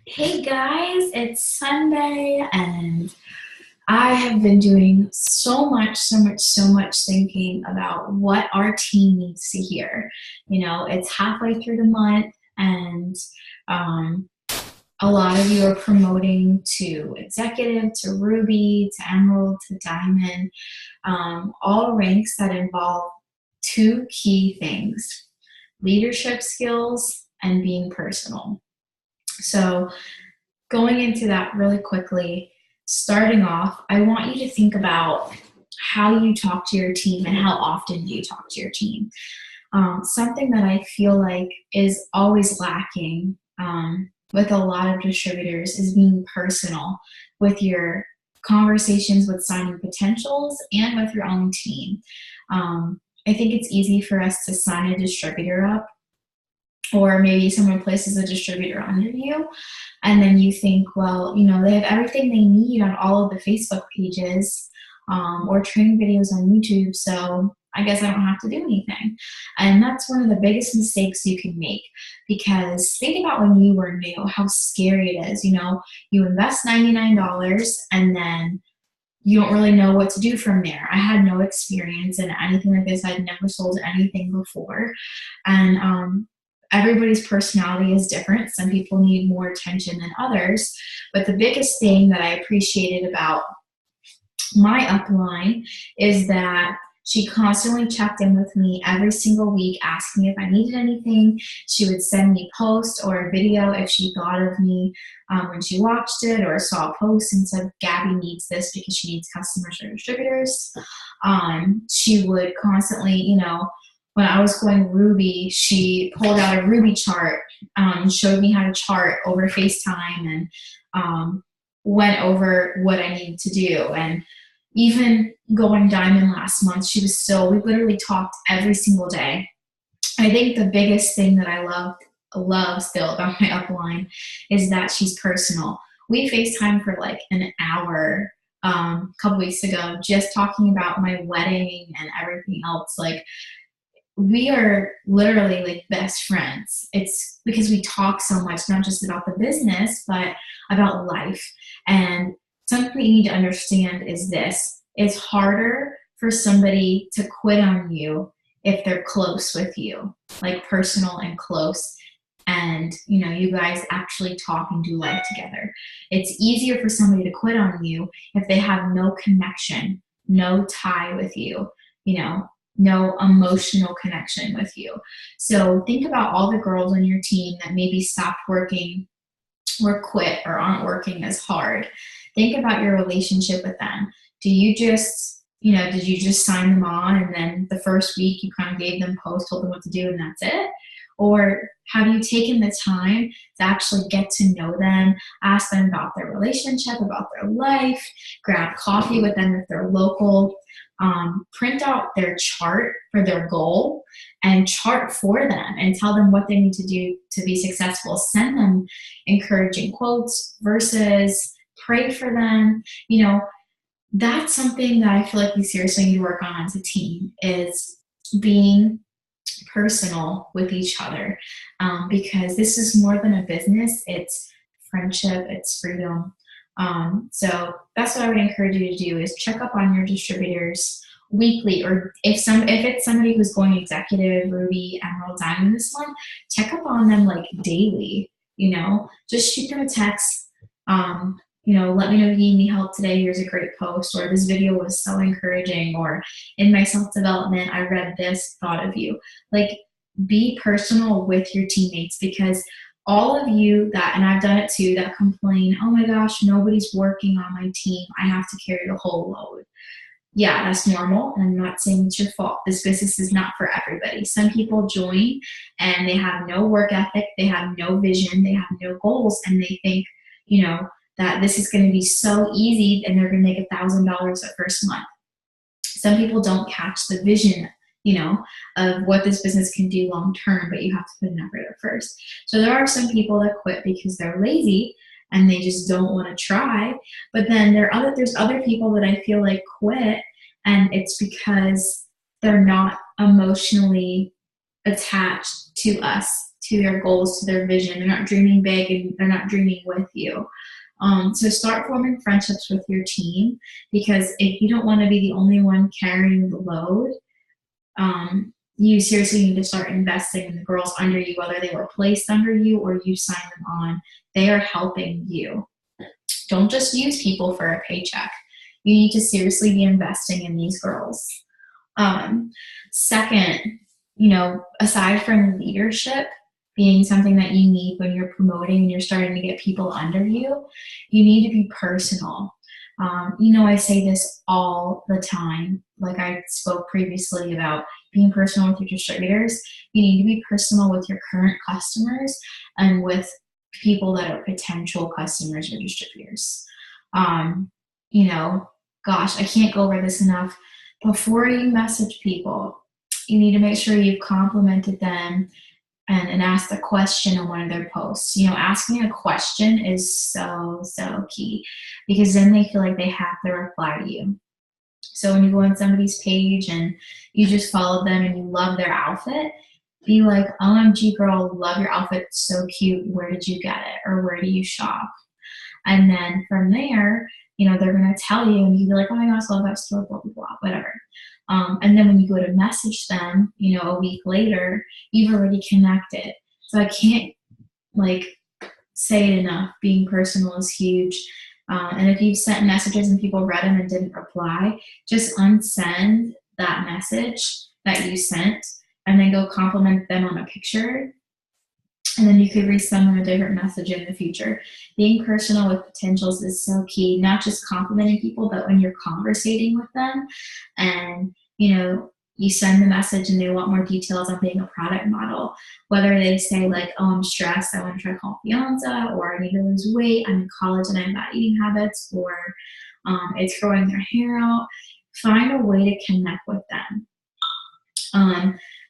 Hey guys, it's Sunday and I have been doing so much thinking about what our team needs to hear. It's halfway through the month and um, a lot of you are promoting to executive, to Ruby, to Emerald, to Diamond, all ranks that involve two key things: leadership skills and being personal. So going into that really quickly, starting off, I want you to think about how you talk to your team and how often do you talk to your team. Something that I feel like is always lacking with a lot of distributors is being personal with your conversations with signing potentials and with your own team. I think it's easy for us to sign a distributor up, or maybe someone places a distributor under you and then you think, well, they have everything they need on all of the Facebook pages, or training videos on YouTube, so I guess I don't have to do anything. And that's one of the biggest mistakes you can make, because think about when you were new, how scary it is. You invest $99 and then you don't really know what to do from there. I had no experience in anything like this. I'd never sold anything before. And everybody's personality is different. Some people need more attention than others. But the biggest thing that I appreciated about my upline is that she constantly checked in with me every single week, asking if I needed anything. She would send me a post or a video if she thought of me when she watched it, or saw a post and said, Gabby needs this because she needs customers or distributors. She would constantly, when I was going Ruby, she pulled out a Ruby chart, showed me how to chart over FaceTime, and went over what I needed to do. And even going Diamond last month, we literally talked every single day. I think the biggest thing that I love still about my upline is that she's personal. We FaceTime for like an hour a couple weeks ago, just talking about my wedding and everything else. Like, we are literally like best friends. It's because we talk so much, not just about the business, but about life. And something you need to understand is this: it's harder for somebody to quit on you if they're close with you, like personal and close, and you guys actually talk and do life together. It's easier for somebody to quit on you if they have no connection, no tie with you, no emotional connection with you. So think about all the girls on your team that maybe stopped working or quit or aren't working as hard. Think about your relationship with them. Did you just sign them on and then the first week you kind of gave them posts, told them what to do, and that's it? Or have you taken the time to actually get to know them, ask them about their relationship, about their life, grab coffee with them if they're local, print out their chart for their goal and chart for them and tell them what they need to do to be successful. Send them encouraging quotes, verses, pray for them. That's something that I feel like we seriously need to work on as a team, is being personal with each other, because this is more than a business. It's friendship, it's freedom. So that's what I would encourage you to do, is check up on your distributors weekly, or if it's somebody who's going executive, Ruby, Emerald, Diamond this month, check up on them like daily. Just shoot them a text. Let me know if you need any help today. Here's a great post, or this video was so encouraging, or in my self-development, I read this, thought of you. Like, be personal with your teammates, because all of you and I've done it too, that complain, oh my gosh, nobody's working on my team, I have to carry the whole load. Yeah, that's normal. And I'm not saying it's your fault. This business is not for everybody. Some people join and they have no work ethic, they have no vision, they have no goals, and they think, that this is going to be so easy and they're going to make $1,000 the first month. Some people don't catch the vision, of what this business can do long term, but you have to put an effort at first. So there are some people that quit because they're lazy and they just don't want to try. But then there's other people that I feel like quit, and it's because they're not emotionally attached to us, to their goals, to their vision. They're not dreaming big and they're not dreaming with you. So start forming friendships with your team, because if you don't want to be the only one carrying the load, you seriously need to start investing in the girls under you, whether they were placed under you or you sign them on. They are helping you. Don't just use people for a paycheck. You need to seriously be investing in these girls. Second, aside from leadership being something that you need when you're promoting and you're starting to get people under you, you need to be personal. I say this all the time, like I spoke previously about being personal with your distributors. You need to be personal with your current customers and with people that are potential customers or distributors. Gosh, I can't go over this enough. Before you message people, you need to make sure you've complimented them and asked a question on one of their posts. Asking a question is so, so key, because then they feel like they have to reply to you. So when you go on somebody's page and you just follow them and you love their outfit, be like, OMG girl, love your outfit, it's so cute, where did you get it? Or where do you shop? And then from there, they're gonna tell you, and you be like, oh my gosh, I love that store, blah, blah, blah, whatever. And then when you go to message them, a week later, you've already connected. So I can't say it enough. Being personal is huge. And if you've sent messages and people read them and didn't reply, just unsend that message that you sent and then go compliment them on a picture. And then you could resend them a different message in the future. Being personal with potentials is so key, not just complimenting people, but when you're conversating with them and, you send the message and they want more details on being a product model, whether they say like, oh, I'm stressed, I want to try Confianza, or I need to lose weight, I'm in college and I have bad eating habits, or it's growing their hair out. Find a way to connect with them.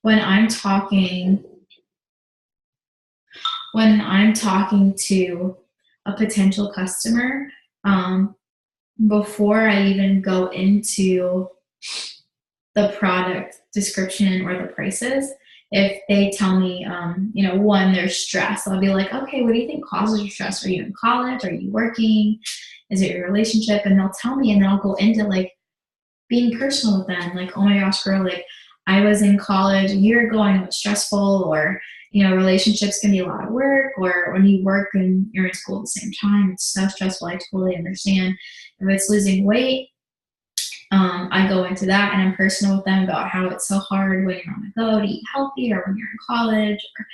When I'm talking to a potential customer, before I even go into the product description or the prices, if they tell me, one, they're stressed, I'll be like, okay, what do you think causes your stress? Are you in college? Are you working? Is it your relationship? And they'll tell me, and then I'll go into being personal with them. Like, oh my gosh, girl, I was in college a year ago and it was stressful, or, relationships can be a lot of work, or when you work and you're in school at the same time, it's so stressful. I totally understand. If it's losing weight, I go into that and I'm personal with them about how it's so hard when you're on the go to eat healthy, or when you're in college or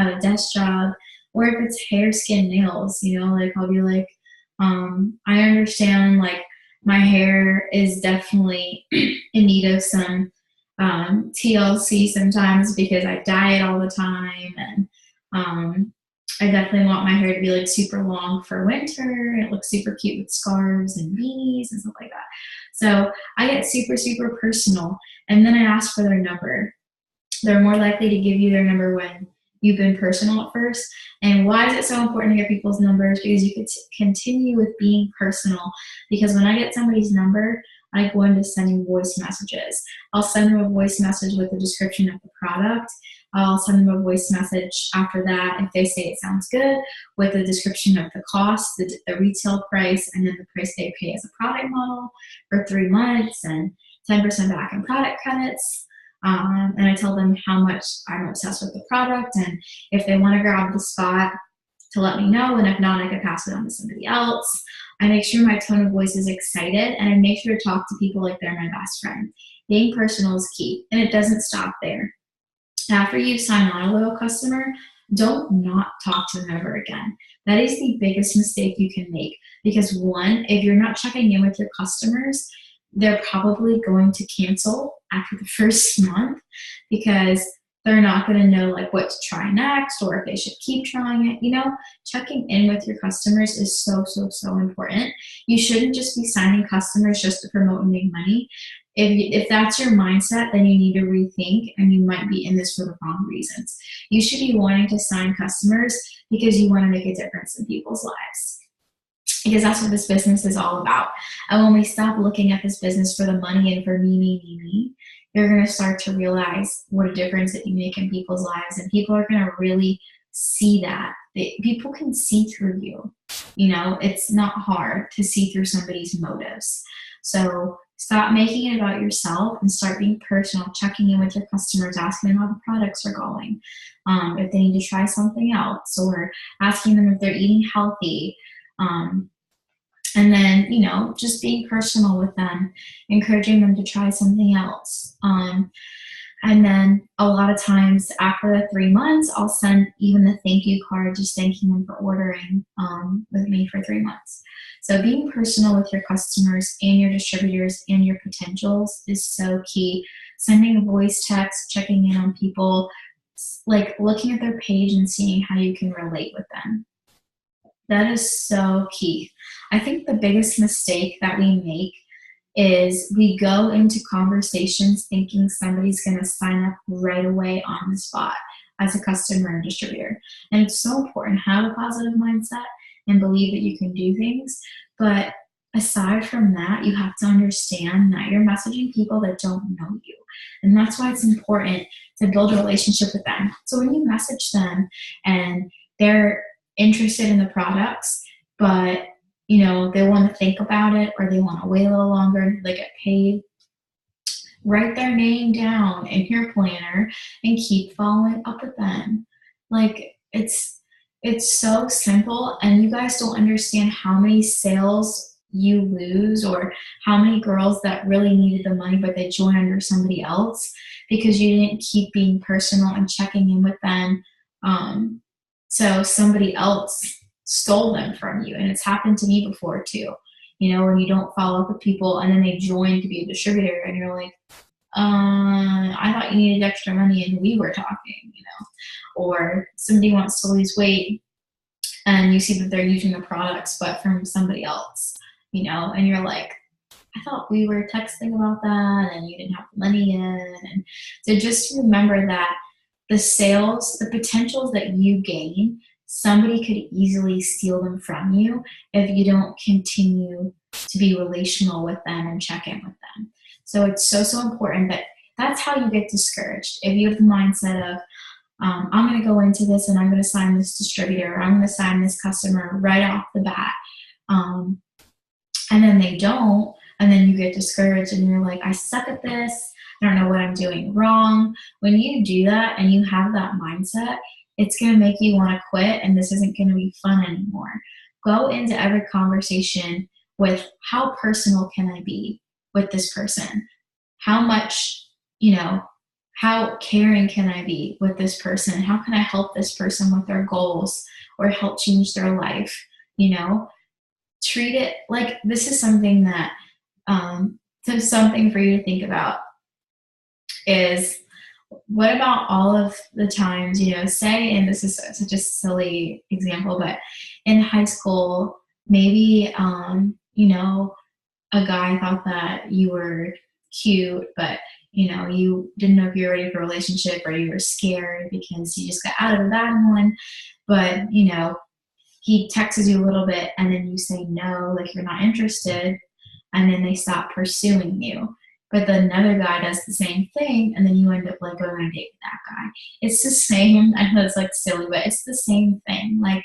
have a desk job, or if it's hair, skin, nails, I'll be like, I understand, my hair is definitely in need of some TLC sometimes because I diet all the time, and I definitely want my hair to be super long for winter. It looks super cute with scarves and beanies and stuff like that. So I get super, super personal, and then I ask for their number. They're more likely to give you their number when you've been personal at first. And why is it so important to get people's numbers? Because you could continue with being personal. Because when I get somebody's number, I go into sending voice messages. I'll send them a voice message with a description of the product. I'll send them a voice message after that, if they say it sounds good, with a description of the cost, the retail price, and then the price they pay as a product model for 3 months, and 10% back in product credits. And I tell them how much I'm obsessed with the product, and if they want to grab the spot, to let me know, and if not, I could pass it on to somebody else. I make sure my tone of voice is excited, and I make sure to talk to people like they're my best friend. Being personal is key, and it doesn't stop there. After you sign on a loyal customer, don't not talk to them ever again. That is the biggest mistake you can make, because one, if you're not checking in with your customers, they're probably going to cancel after the first month, because they're not going to know what to try next, or if they should keep trying it. Checking in with your customers is so, so, so important. You shouldn't just be signing customers just to promote and make money. If that's your mindset, then you need to rethink, and you might be in this for the wrong reasons. You should be wanting to sign customers because you want to make a difference in people's lives, because that's what this business is all about. And when we stop looking at this business for the money and for me, you're going to start to realize what a difference that you make in people's lives. And people are going to really see that. People can see through you. You know, it's not hard to see through somebody's motives. So stop making it about yourself and start being personal, checking in with your customers, asking them how the products are going, if they need to try something else, or asking them if they're eating healthy. And then, you know, just being personal with them, encouraging them to try something else. And then a lot of times after the 3 months, I'll send even the thank you card, just thanking them for ordering with me for 3 months. So being personal with your customers and your distributors and your potentials is so key. Sending a voice text, checking in on people, like looking at their page and seeing how you can relate with them. That is so key. I think the biggest mistake that we make is we go into conversations thinking somebody's going to sign up right away on the spot as a customer or distributor. And it's so important to have a positive mindset and believe that you can do things. But aside from that, you have to understand that you're messaging people that don't know you. And that's why it's important to build a relationship with them. So when you message them and they're interested in the products, but you know, they want to think about it or they want to wait a little longer until they get paid, write their name down in your planner and keep following up with them. Like it's so simple, and you guys don't understand how many sales you lose or how many girls that really needed the money but they joined under somebody else because you didn't keep being personal and checking in with them. So somebody else stole them from you. And it's happened to me before too. You know, when you don't follow up with people and then they join to be a distributor and you're like, I thought you needed extra money and we were talking, you know, or somebody wants to lose weight and you see that they're using the products, but from somebody else, you know, and you're like, I thought we were texting about that and you didn't have the money in. And so just remember that the sales, the potentials that you gain, somebody could easily steal them from you if you don't continue to be relational with them and check in with them. So it's so important, but that's how you get discouraged. If you have the mindset of, I'm going to go into this and I'm going to sign this distributor, or I'm going to sign this customer right off the bat, and then they don't, and then you get discouraged and you're like, I suck at this, I don't know what I'm doing wrong. When you do that and you have that mindset, it's going to make you want to quit and this isn't going to be fun anymore. Go into every conversation with how personal can I be with this person? How much, you know, how caring can I be with this person? How can I help this person with their goals or help change their life? You know, treat it like this is something that, so something for you to think about is, what about all of the times, you know, say, and this is such a silly example, but in high school, maybe, you know, a guy thought that you were cute, but, you know, you didn't know if you were ready for a relationship or you were scared because you just got out of a bad one. But, you know, he texts you a little bit and then you say no, like you're not interested, and then they stop pursuing you. But then another guy does the same thing, and then you end up like going on a date with that guy. It's the same. I know it's like silly, but it's the same thing. Like,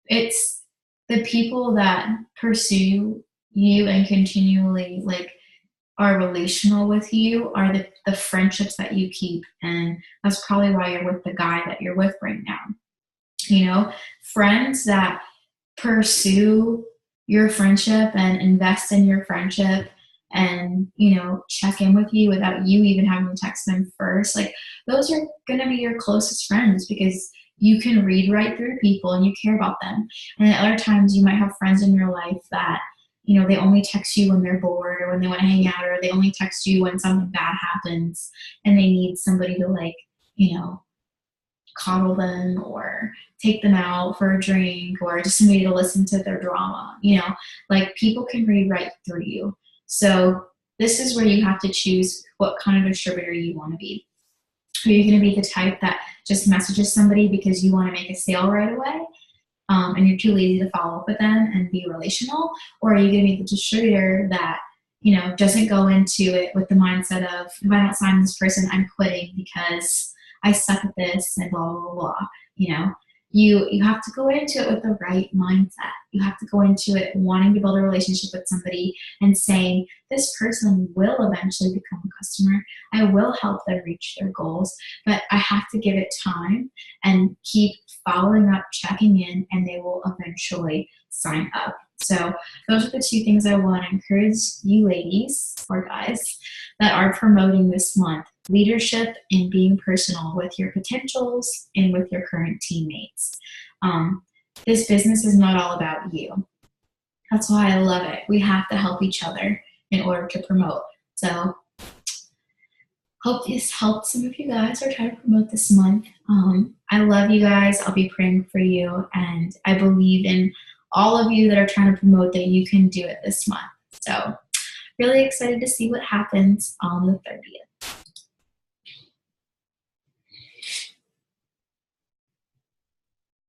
it's the people that pursue you and continually like are relational with you are the friendships that you keep, and that's probably why you're with the guy that you're with right now. You know, friends that pursue your friendship and invest in your friendship and, you know, check in with you without you even having to text them first, like those are going to be your closest friends because you can read right through people and you care about them. And at other times you might have friends in your life that, you know, they only text you when they're bored or when they want to hang out, or they only text you when something bad happens and they need somebody to, like, you know, coddle them or take them out for a drink or just somebody to listen to their drama. You know, like people can read right through you. So this is where you have to choose what kind of distributor you want to be. Are you going to be the type that just messages somebody because you want to make a sale right away, and you're too lazy to follow up with them and be relational? Or are you going to be the distributor that doesn't go into it with the mindset of, if I don't sign this person, I'm quitting because I suck at this and blah, blah, blah. You have to go into it with the right mindset. You have to go into it wanting to build a relationship with somebody and saying, this person will eventually become a customer. I will help them reach their goals, but I have to give it time and keep following up, checking in, and they will eventually sign up. So those are the two things I want to encourage you ladies or guys that are promoting this month: leadership and being personal with your potentials and with your current teammates. This business is not all about you. That's why I love it. We have to help each other in order to promote. So hope this helped some of you guys or try to promote this month. I love you guys. I'll be praying for you. And I believe in all of you that are trying to promote that you can do it this month. So really excited to see what happens on the 30th.